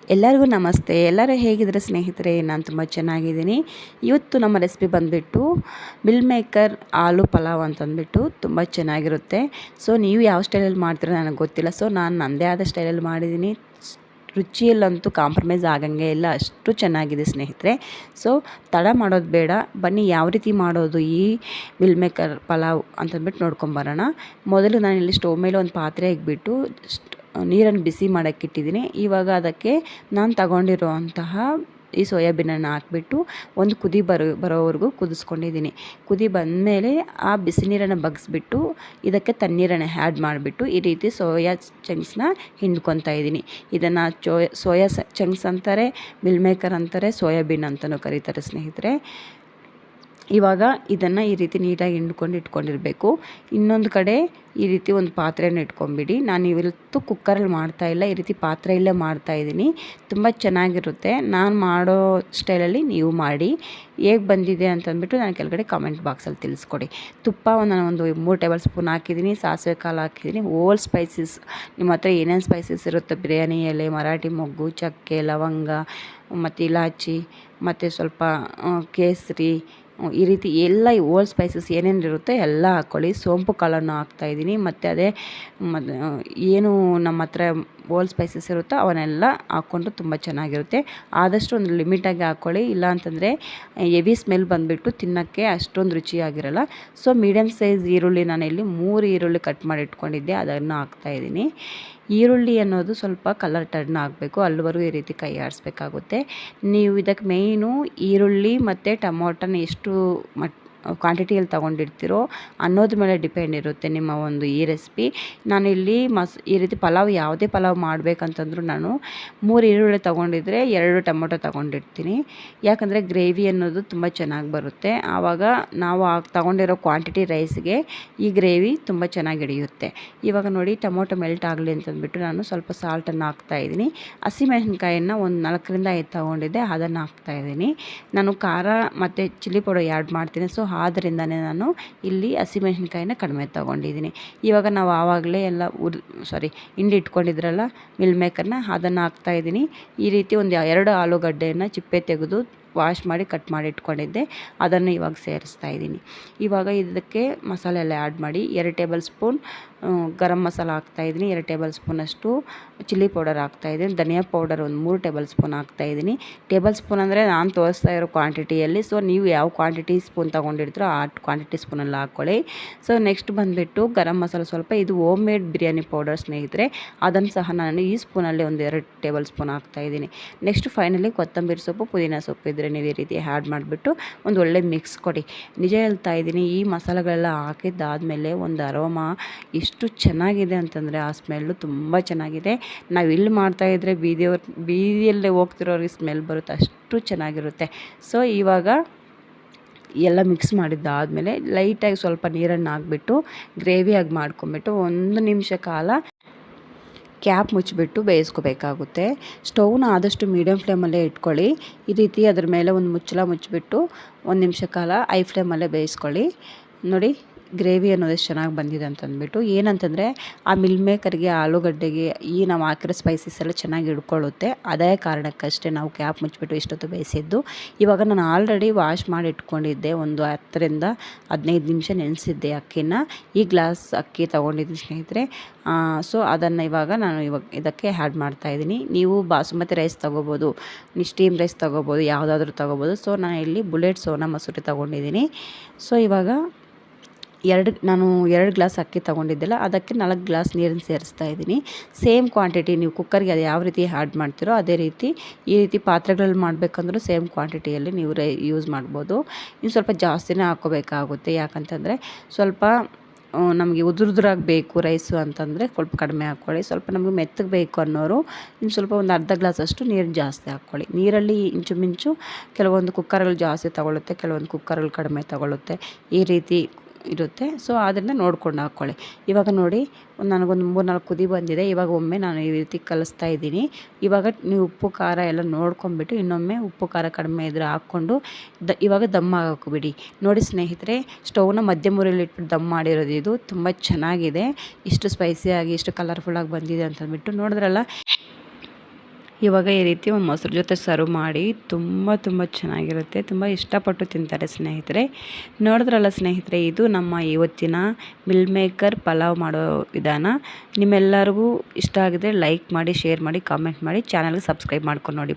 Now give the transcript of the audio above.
ಎಲ್ಲರಿಗೂ ನಮಸ್ತೆ. ಎಲ್ಲರೂ ಹೇಗಿದ್ರೆ ಸ್ನೇಹಿತರೆ? ನಾನು ತುಂಬ ಚೆನ್ನಾಗಿದ್ದೀನಿ. ಇವತ್ತು ನಮ್ಮ ರೆಸಿಪಿ ಬಂದುಬಿಟ್ಟು ಮಿಲ್ ಮೇಕರ್ ಆಲೂ ಪಲಾವ್ ಅಂತಂದ್ಬಿಟ್ಟು ತುಂಬ ಚೆನ್ನಾಗಿರುತ್ತೆ. ಸೊ ನೀವು ಯಾವ ಸ್ಟೈಲಲ್ಲಿ ಮಾಡ್ತೀರೋ ನನಗೆ ಗೊತ್ತಿಲ್ಲ. ಸೊ ನಾನು ನನ್ನದೇ ಆದ ಸ್ಟೈಲಲ್ಲಿ ಮಾಡಿದ್ದೀನಿ. ರುಚಿಯಲ್ಲಂತೂ ಕಾಂಪ್ರಮೈಸ್ ಆಗಂಗೆ ಇಲ್ಲ, ಅಷ್ಟು ಚೆನ್ನಾಗಿದೆ ಸ್ನೇಹಿತರೆ. ಸೊ ತಡ ಮಾಡೋದು ಬೇಡ, ಬನ್ನಿ ಯಾವ ರೀತಿ ಮಾಡೋದು ಈ ಮಿಲ್ ಮೇಕರ್ ಪಲಾವ್ ಅಂತಂದ್ಬಿಟ್ಟು ನೋಡ್ಕೊಂಬರೋಣ. ಮೊದಲು ನಾನಿಲ್ಲಿ ಸ್ಟವ್ ಮೇಲೆ ಒಂದು ಪಾತ್ರೆ ಇಟ್ಬಿಟ್ಟು ನೀರನ್ನು ಬಿಸಿ ಮಾಡೋಕ್ಕಿಟ್ಟಿದ್ದೀನಿ. ಇವಾಗ ಅದಕ್ಕೆ ನಾನು ತಗೊಂಡಿರುವಂತಹ ಈ ಸೋಯಾಬೀನನ್ನು ಹಾಕ್ಬಿಟ್ಟು ಒಂದು ಕುದಿ ಬರೋವರೆಗೂ ಕುದಿಸ್ಕೊಂಡಿದ್ದೀನಿ. ಕುದಿ ಬಂದಮೇಲೆ ಆ ಬಿಸಿ ನೀರನ್ನು ಬಗ್ಗಿಸ್ಬಿಟ್ಟು ಇದಕ್ಕೆ ತಣ್ಣೀರನ್ನು ಆ್ಯಡ್ ಮಾಡಿಬಿಟ್ಟು ಈ ರೀತಿ ಸೋಯಾ ಚಂಕ್ಸ್ನ ಹಿಂಡ್ಕೊತಾ ಇದ್ದೀನಿ. ಇದನ್ನು ಸೋಯಾ ಚಂಕ್ಸ್ ಅಂತಾರೆ, ಮಿಲ್ ಮೇಕರ್ ಅಂತಾರೆ, ಸೋಯಾಬೀನ್ ಅಂತಲೂ ಕರೀತಾರೆ ಸ್ನೇಹಿತರೆ. ಇವಾಗ ಇದನ್ನು ಈ ರೀತಿ ನೀಟಾಗಿ ಇಟ್ಕೊಂಡಿರಬೇಕು. ಇನ್ನೊಂದು ಕಡೆ ಈ ರೀತಿ ಒಂದು ಪಾತ್ರೆಯನ್ನು ಇಟ್ಕೊಂಬಿಡಿ. ನಾನು ಇವತ್ತು ಕುಕ್ಕರಲ್ಲಿ ಮಾಡ್ತಾಯಿಲ್ಲ, ಈ ರೀತಿ ಪಾತ್ರೆಯಲ್ಲೇ ಮಾಡ್ತಾಯಿದ್ದೀನಿ. ತುಂಬ ಚೆನ್ನಾಗಿರುತ್ತೆ. ನಾನು ಮಾಡೋ ಸ್ಟೈಲಲ್ಲಿ ನೀವು ಮಾಡಿ. ಹೇಗೆ ಬಂದಿದೆ ಅಂತಂದ್ಬಿಟ್ಟು ನಾನು ಕೆಳಗಡೆ ಕಾಮೆಂಟ್ ಬಾಕ್ಸಲ್ಲಿ ತಿಳಿಸ್ಕೊಡಿ. ತುಪ್ಪ ನಾನು ಒಂದು 3 ಟೇಬಲ್ ಸ್ಪೂನ್ ಹಾಕಿದ್ದೀನಿ. ಸಾಸಿವೆ ಕಾಳು ಹಾಕಿದ್ದೀನಿ. ಓಲ್ ಸ್ಪೈಸಸ್, ನಿಮ್ಮ ಹತ್ರ ಏನೇನು ಸ್ಪೈಸಸ್ ಇರುತ್ತೆ, ಬಿರಿಯಾನಿ ಎಲೆ, ಮರಾಠಿ ಮೊಗ್ಗು, ಚಕ್ಕೆ, ಲವಂಗ ಮತ್ತು ಇಲಾಚಿ ಮತ್ತು ಸ್ವಲ್ಪ ಕೇಸರಿ, ಈ ರೀತಿ ಎಲ್ಲ ಓಲ್ ಸ್ಪೈಸಸ್ ಏನೇನು ಇರುತ್ತೆ ಎಲ್ಲ ಹಾಕ್ಕೊಳ್ಳಿ. ಸೋಂಪು ಕಾಳನ್ನು ಹಾಕ್ತಾಯಿದ್ದೀನಿ. ಮತ್ತು ಅದೇ ಏನು ನಮ್ಮ ಹತ್ರ ಓಲ್ ಸ್ಪೈಸಸ್ ಇರುತ್ತೋ ಅವನ್ನೆಲ್ಲ ಹಾಕ್ಕೊಂಡ್ರೆ ತುಂಬ ಚೆನ್ನಾಗಿರುತ್ತೆ. ಆದಷ್ಟು ಒಂದು ಲಿಮಿಟಾಗಿ ಹಾಕ್ಕೊಳ್ಳಿ, ಇಲ್ಲ ಅಂತಂದರೆ ಹೆವಿ ಸ್ಮೆಲ್ ಬಂದುಬಿಟ್ಟು ತಿನ್ನೋಕ್ಕೆ ಅಷ್ಟೊಂದು ರುಚಿಯಾಗಿರಲ್ಲ. ಸೊ ಮೀಡಿಯಮ್ ಸೈಜ್ ಈರುಳ್ಳಿ, ನಾನಿಲ್ಲಿ 3 ಈರುಳ್ಳಿ ಕಟ್ ಮಾಡಿ ಇಟ್ಕೊಂಡಿದ್ದೆ, ಅದನ್ನು ಹಾಕ್ತಾಯಿದ್ದೀನಿ. ಈರುಳ್ಳಿ ಅನ್ನೋದು ಸ್ವಲ್ಪ ಕಲರ್ ಟರ್ನ್ ಆಗಬೇಕು, ಅಲ್ಲಿವರೆಗೂ ಈ ರೀತಿ ಕೈ ಆಡಿಸ್ಬೇಕಾಗುತ್ತೆ. ನೀವು ಇದಕ್ಕೆ ಮೇಯ್ನು ಈರುಳ್ಳಿ ಮತ್ತು ಟೊಮೊಟೊನ ಎಷ್ಟು ಕ್ವಾಂಟಿಟಿಯಲ್ಲಿ ತೊಗೊಂಡಿರ್ತೀರೋ ಅನ್ನೋದ್ರ ಮೇಲೆ ಡಿಪೆಂಡ್ ಇರುತ್ತೆ ನಿಮ್ಮ ಒಂದು ಈ ರೆಸಿಪಿ. ನಾನಿಲ್ಲಿ ಈ ರೀತಿ ಪಲಾವ್ ಯಾವುದೇ ಪಲಾವ್ ಮಾಡಬೇಕಂತಂದ್ರೂ ನಾನು 3 ಈರುಳ್ಳಿ ತೊಗೊಂಡಿದ್ರೆ 2 ಟೊಮೊಟೊ ತೊಗೊಂಡಿರ್ತೀನಿ. ಯಾಕಂದರೆ ಗ್ರೇವಿ ಅನ್ನೋದು ತುಂಬ ಚೆನ್ನಾಗಿ ಬರುತ್ತೆ. ಆವಾಗ ನಾವು ತೊಗೊಂಡಿರೋ ಕ್ವಾಂಟಿಟಿ ರೈಸ್ಗೆ ಈ ಗ್ರೇವಿ ತುಂಬ ಚೆನ್ನಾಗಿ ಹಿಡಿಯುತ್ತೆ. ಇವಾಗ ನೋಡಿ ಟೊಮೊಟೊ ಮೆಲ್ಟ್ ಆಗಲಿ ಅಂತಂದ್ಬಿಟ್ಟು ನಾನು ಸ್ವಲ್ಪ ಸಾಲ್ಟನ್ನು ಹಾಕ್ತಾಯಿದ್ದೀನಿ. ಹಸಿಮೆಣಸಿನ್ಕಾಯನ್ನು ಒಂದು 4ರಿಂದ 5 ತೊಗೊಂಡಿದ್ದೆ, ಅದನ್ನು ಹಾಕ್ತಾಯಿದ್ದೀನಿ. ನಾನು ಖಾರ ಮತ್ತು ಚಿಲ್ಲಿ ಪೌಡರ್ ಆ್ಯಡ್ ಮಾಡ್ತೀನಿ. ಸೊ ಆದ್ದರಿಂದನೇ ನಾನು ಇಲ್ಲಿ ಹಸಿಮೆಣಸಿನ್ಕಾಯಿನ ಕಡಿಮೆ ತೊಗೊಂಡಿದ್ದೀನಿ. ಇವಾಗ ನಾವು ಆವಾಗಲೇ ಎಲ್ಲ ಹಿಂಡಿ ಇಟ್ಕೊಂಡಿದ್ರಲ್ಲ ಮಿಲ್ ಮೇಕರ್ನ, ಅದನ್ನು ಹಾಕ್ತಾಯಿದ್ದೀನಿ. ಈ ರೀತಿ ಒಂದು 2 ಆಲೂಗಡ್ಡೆಯನ್ನು ಚಿಪ್ಪೆ ತೆಗೆದು ವಾಶ್ ಮಾಡಿ ಕಟ್ ಮಾಡಿ ಇಟ್ಕೊಂಡಿದ್ದೆ, ಅದನ್ನು ಇವಾಗ ಸೇರಿಸ್ತಾ ಇದ್ದೀನಿ. ಇವಾಗ ಇದಕ್ಕೆ ಮಸಾಲೆ ಎಲ್ಲ ಆ್ಯಡ್ ಮಾಡಿ 2 ಟೇಬಲ್ ಸ್ಪೂನ್ ಗರಂ ಮಸಾಲ ಹಾಕ್ತಾಯಿದ್ದೀನಿ, 2 ಟೇಬಲ್ ಸ್ಪೂನಷ್ಟು ಚಿಲ್ಲಿ ಪೌಡರ್ ಹಾಕ್ತಾಯಿದ್ದೀನಿ, ಧನಿಯಾ ಪೌಡರ್ ಒಂದು 3 ಟೇಬಲ್ ಸ್ಪೂನ್ ಹಾಕ್ತಾಯಿದ್ದೀನಿ. ಟೇಬಲ್ ಸ್ಪೂನ್ ಅಂದರೆ ನಾನು ತೋರಿಸ್ತಾ ಇರೋ ಕ್ವಾಂಟಿಟಿಯಲ್ಲಿ. ಸೊ ನೀವು ಯಾವ ಕ್ವಾಂಟಿಟಿ ಸ್ಪೂನ್ ತೊಗೊಂಡಿರ್ತೀರೋ ಆ ಕ್ವಾಂಟಿಟಿ ಸ್ಪೂನಲ್ಲಿ ಹಾಕ್ಕೊಳ್ಳಿ. ಸೊ ನೆಕ್ಸ್ಟ್ ಬಂದುಬಿಟ್ಟು ಗರಂ ಮಸಾಲ ಸ್ವಲ್ಪ, ಇದು ಹೋಮ್ ಮೇಡ್ ಬಿರಿಯಾನಿ ಪೌಡರ್ ಸ್ನೇಹಿತರೆ, ಅದನ್ನು ಸಹ ನಾನು ಈ ಸ್ಪೂನಲ್ಲಿ ಒಂದು 2 ಟೇಬಲ್ ಸ್ಪೂನ್ ಹಾಕ್ತಾಯಿದ್ದೀನಿ. ನೆಕ್ಸ್ಟ್ ಫೈನಲಿ ಕೊತ್ತಂಬರಿ ಸೊಪ್ಪು, ಪುದೀನ ಸೊಪ್ಪು ಇದ್ದರೆ ನೀವು ಈ ರೀತಿ ಆ್ಯಡ್ ಮಾಡಿಬಿಟ್ಟು ಒಂದು ಒಳ್ಳೆ ಮಿಕ್ಸ್ ಕೊಡಿ. ನಿಜ ಹೇಳ್ತಾ ಇದ್ದೀನಿ, ಈ ಮಸಾಲೆಗಳೆಲ್ಲ ಹಾಕಿದ್ದಾದಮೇಲೆ ಒಂದು ಅರೋಮಾ ಎಷ್ಟು ಚೆನ್ನಾಗಿದೆ ಅಂತಂದರೆ ಆ ಸ್ಮೆಲ್ಲು ತುಂಬ ಚೆನ್ನಾಗಿದೆ. ನಾವು ಇಲ್ಲಿ ಮಾಡ್ತಾಯಿದ್ರೆ ಬೀದಿಯಲ್ಲೇ ಹೋಗ್ತಿರೋರಿಗೆ ಸ್ಮೆಲ್ ಬರುತ್ತೆ, ಅಷ್ಟು ಚೆನ್ನಾಗಿರುತ್ತೆ. ಸೊ ಇವಾಗ ಎಲ್ಲ ಮಿಕ್ಸ್ ಮಾಡಿದ್ದಾದಮೇಲೆ ಲೈಟಾಗಿ ಸ್ವಲ್ಪ ನೀರನ್ನು ಹಾಕ್ಬಿಟ್ಟು ಗ್ರೇವಿಯಾಗಿ ಮಾಡ್ಕೊಂಬಿಟ್ಟು 1 ನಿಮಿಷ ಕಾಲ ಕ್ಯಾಪ್ ಮುಚ್ಚಿಬಿಟ್ಟು ಬೇಯಿಸ್ಕೋಬೇಕಾಗುತ್ತೆ. ಸ್ಟವ್ನ ಆದಷ್ಟು ಮೀಡಿಯಮ್ ಫ್ಲೇಮಲ್ಲೇ ಇಟ್ಕೊಳ್ಳಿ. ಈ ರೀತಿ ಅದ್ರ ಮೇಲೆ ಒಂದು ಮುಚ್ಚಳ ಮುಚ್ಚಿಬಿಟ್ಟು 1 ನಿಮಿಷ ಕಾಲ ಐ ಫ್ಲೇಮಲ್ಲೇ ಬೇಯಿಸ್ಕೊಳ್ಳಿ. ನೋಡಿ ಗ್ರೇವಿ ಅನ್ನೋದು ಎಷ್ಟು ಚೆನ್ನಾಗಿ ಬಂದಿದೆ ಅಂತಂದ್ಬಿಟ್ಟು. ಏನಂತಂದರೆ ಆ ಮಿಲ್ ಮೇಕರ್ಗೆ, ಆಲೂಗಡ್ಡೆಗೆ ಈ ನಾವು ಹಾಕಿರೋ ಸ್ಪೈಸಸ್ ಎಲ್ಲ ಚೆನ್ನಾಗಿ ಹಿಡ್ಕೊಳ್ಳುತ್ತೆ. ಅದೇ ಕಾರಣಕ್ಕಷ್ಟೇ ನಾವು ಕ್ಯಾಪ್ ಮುಚ್ಚಿಬಿಟ್ಟು ಇಷ್ಟೊತ್ತು ಬೇಯಿಸಿದ್ದು. ಇವಾಗ ನಾನು ಆಲ್ರೆಡಿ ವಾಶ್ ಮಾಡಿ ಇಟ್ಕೊಂಡಿದ್ದೆ, ಒಂದು 10ರಿಂದ 15 ನಿಮಿಷ ನೆನೆಸಿದ್ದೆ ಅಕ್ಕಿನ. ಈ ಗ್ಲಾಸ್ ಅಕ್ಕಿ ತೊಗೊಂಡಿದ್ದೀನಿ ಸ್ನೇಹಿತರೆ. ಸೊ ಅದನ್ನು ಇವಾಗ ಇದಕ್ಕೆ ಆ್ಯಡ್ ಮಾಡ್ತಾಯಿದ್ದೀನಿ. ನೀವು ಬಾಸುಮತಿ ರೈಸ್ ತೊಗೋಬೋದು, ಸ್ಟೀಮ್ ರೈಸ್ ತೊಗೋಬೋದು, ಯಾವುದಾದ್ರೂ ತೊಗೋಬೋದು. ಸೊ ನಾನು ಇಲ್ಲಿ ಬುಲೆಟ್ ಸೋನಾ ಮಸೂರಿ ತೊಗೊಂಡಿದ್ದೀನಿ. ಸೊ ಇವಾಗ ನಾನು 2 ಗ್ಲಾಸ್ ಅಕ್ಕಿ ತೊಗೊಂಡಿದ್ದೆಲ್ಲ, ಅದಕ್ಕೆ 4 ಗ್ಲಾಸ್ ನೀರನ್ನು ಸೇರಿಸ್ತಾ ಇದ್ದೀನಿ. ಸೇಮ್ ಕ್ವಾಂಟಿಟಿ ನೀವು ಕುಕ್ಕರ್ಗೆ ಅದು ಯಾವ ರೀತಿ ಆ್ಯಡ್ ಮಾಡ್ತೀರೋ ಅದೇ ರೀತಿ ಈ ರೀತಿ ಪಾತ್ರೆಗಳಲ್ಲಿ ಮಾಡಬೇಕಂದ್ರೂ ಸೇಮ್ ಕ್ವಾಂಟಿಟಿಯಲ್ಲಿ ನೀವು ಯೂಸ್ ಮಾಡ್ಬೋದು. ಇನ್ನು ಸ್ವಲ್ಪ ಜಾಸ್ತಿನೇ ಹಾಕ್ಕೋಬೇಕಾಗುತ್ತೆ, ಯಾಕಂತಂದರೆ ಸ್ವಲ್ಪ ನಮಗೆ ಉದುರುದ್ರಾಗಿ ಬೇಕು ರೈಸು ಅಂತಂದರೆ ಸ್ವಲ್ಪ ಕಡಿಮೆ ಹಾಕ್ಕೊಳ್ಳಿ. ಸ್ವಲ್ಪ ನಮಗೆ ಮೆತ್ತಗೆ ಬೇಕು ಅನ್ನೋರು ಇನ್ನು ಸ್ವಲ್ಪ ಒಂದು ಅರ್ಧ ಗ್ಲಾಸಷ್ಟು ನೀರು ಜಾಸ್ತಿ ಹಾಕ್ಕೊಳ್ಳಿ. ನೀರಲ್ಲಿ ಇಂಚುಮಿಂಚು ಕೆಲವೊಂದು ಕುಕ್ಕರಲ್ಲಿ ಜಾಸ್ತಿ ತಗೊಳ್ಳುತ್ತೆ, ಕೆಲವೊಂದು ಕುಕ್ಕರಲ್ಲಿ ಕಡಿಮೆ ತಗೊಳ್ಳುತ್ತೆ, ಈ ರೀತಿ ಇರುತ್ತೆ. ಸೊ ಅದನ್ನು ನೋಡ್ಕೊಂಡು ಹಾಕ್ಕೊಳ್ಳಿ. ಇವಾಗ ನೋಡಿ ನನಗೊಂದು 3-4 ಕುದಿ ಬಂದಿದೆ. ಇವಾಗ ಒಮ್ಮೆ ನಾನು ಈ ರೀತಿ ಕಲಿಸ್ತಾ ಇದ್ದೀನಿ. ಇವಾಗ ನೀವು ಉಪ್ಪು ಖಾರ ಎಲ್ಲ ನೋಡ್ಕೊಂಬಿಟ್ಟು ಇನ್ನೊಮ್ಮೆ ಉಪ್ಪು ಖಾರ ಕಡಿಮೆ ಇದ್ದರೆ ಹಾಕ್ಕೊಂಡು ಇವಾಗ ದಮ್ ಹಾಕೋಬಿಡಿ. ನೋಡಿ ಸ್ನೇಹಿತರೆ, ಸ್ಟವ್ನ ಮಧ್ಯಮ ಉರಿಯಲ್ಲಿ ಇಟ್ಬಿಟ್ಟು ದಮ್ ಮಾಡಿರೋದು ಇದು ತುಂಬ ಚೆನ್ನಾಗಿದೆ. ಇಷ್ಟು ಸ್ಪೈಸಿಯಾಗಿ ಇಷ್ಟು ಕಲರ್ಫುಲ್ಲಾಗಿ ಬಂದಿದೆ ಅಂತಂದ್ಬಿಟ್ಟು ನೋಡಿದ್ರಲ್ಲ. ಇವಾಗ ಈ ರೀತಿ ಒಂದು ಮೊಸರು ಜೊತೆ ಸರ್ವ್ ಮಾಡಿ ತುಂಬ ಚೆನ್ನಾಗಿರುತ್ತೆ. ತುಂಬ ಇಷ್ಟಪಟ್ಟು ತಿಂತಾರೆ ಸ್ನೇಹಿತರೆ. ನೋಡಿದ್ರಲ್ಲ ಸ್ನೇಹಿತರೆ, ಇದು ನಮ್ಮ ಇವತ್ತಿನ ಮಿಲ್ ಮೇಕರ್ ಪಲಾವ್ ಮಾಡೋ ವಿಧಾನ. ನಿಮ್ಮೆಲ್ಲರಿಗೂ ಇಷ್ಟ ಆಗಿದ್ರೆ ಲೈಕ್ ಮಾಡಿ, ಶೇರ್ ಮಾಡಿ, ಕಾಮೆಂಟ್ ಮಾಡಿ, ಚಾನಲ್ಗೆ ಸಬ್ಸ್ಕ್ರೈಬ್ ಮಾಡ್ಕೊಂಡು ನೋಡಿ.